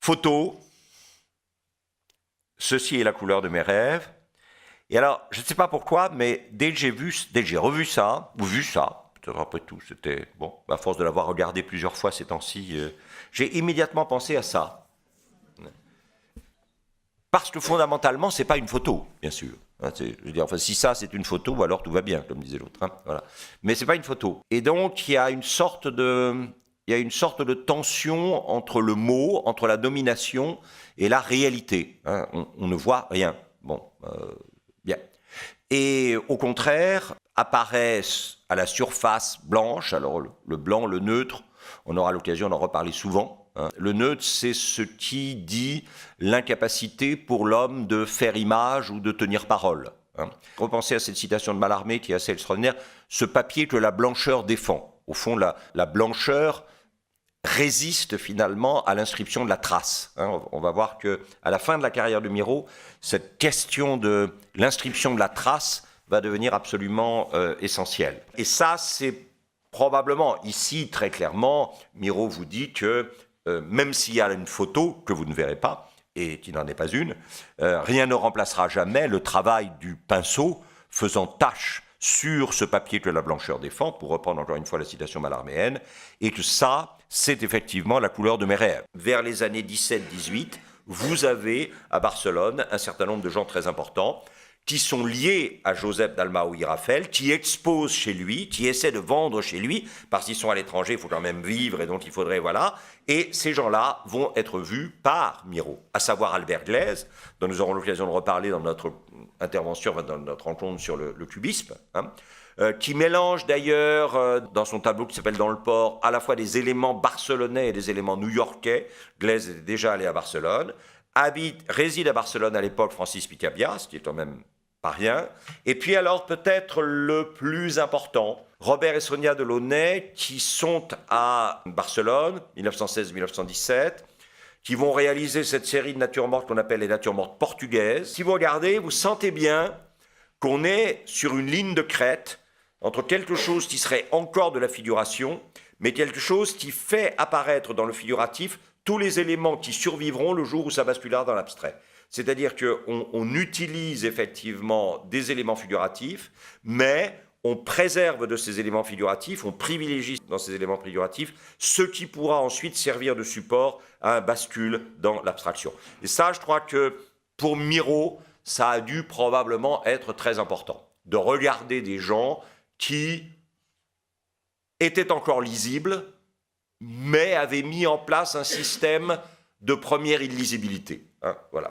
Photo, ceci est la couleur de mes rêves. Et alors, je ne sais pas pourquoi, mais dès que j'ai revu ça, ou vu ça, peut-être après tout, c'était, bon, à force de l'avoir regardé plusieurs fois ces temps-ci, j'ai immédiatement pensé à ça. Parce que fondamentalement, ce n'est pas une photo, bien sûr. Je veux dire, enfin, si ça c'est une photo, alors tout va bien, comme disait l'autre. Hein, voilà. Mais ce n'est pas une photo. Et donc, il y a une sorte de tension entre le mot, entre la domination et la réalité. Hein. On ne voit rien. Bon, bien. Et au contraire, apparaissent à la surface blanche, alors le blanc, le neutre, on aura l'occasion d'en reparler souvent. Hein. Le neutre, c'est ce qui dit l'incapacité pour l'homme de faire image ou de tenir parole. Hein. Repensez à cette citation de Mallarmé qui est assez extraordinaire, ce papier que la blancheur défend. Au fond, la blancheur résiste finalement à l'inscription de la trace. Hein, on va voir qu'à la fin de la carrière de Miro, cette question de l'inscription de la trace va devenir absolument essentielle. Et ça, c'est probablement, ici, très clairement, Miro vous dit que même s'il y a une photo que vous ne verrez pas, et qui n'en est pas une, rien ne remplacera jamais le travail du pinceau faisant tache sur ce papier que la blancheur défend, pour reprendre encore une fois la citation mallarméenne, et que ça, c'est effectivement la couleur de mes rêves. Vers les années 17-18, vous avez à Barcelone un certain nombre de gens très importants qui sont liés à Josep Dalmau i Rafel, qui exposent chez lui, qui essaient de vendre chez lui, parce qu'ils sont à l'étranger, il faut quand même vivre, et donc il faudrait, voilà. Et ces gens-là vont être vus par Miro, à savoir Albert Gleizes, dont nous aurons l'occasion de reparler dans notre intervention, dans notre rencontre sur le cubisme, hein, qui mélange d'ailleurs, dans son tableau qui s'appelle Dans le port, à la fois des éléments barcelonais et des éléments new-yorkais. Gleizes était déjà allé à Barcelone, réside à Barcelone à l'époque Francis Picabias, qui est quand même pas rien. Et puis alors peut-être le plus important, Robert et Sonia Delaunay, qui sont à Barcelone, 1916-1917, qui vont réaliser cette série de natures mortes qu'on appelle les natures mortes portugaises. Si vous regardez, vous sentez bien qu'on est sur une ligne de crête entre quelque chose qui serait encore de la figuration, mais quelque chose qui fait apparaître dans le figuratif tous les éléments qui survivront le jour où ça basculera dans l'abstrait. C'est-à-dire qu'on utilise effectivement des éléments figuratifs, mais on préserve de ces éléments figuratifs, on privilégie dans ces éléments figuratifs ce qui pourra ensuite servir de support à un bascule dans l'abstraction. Et ça, je crois que pour Miro, ça a dû probablement être très important, de regarder des gens qui étaient encore lisibles, mais avaient mis en place un système de première illisibilité. Hein, voilà.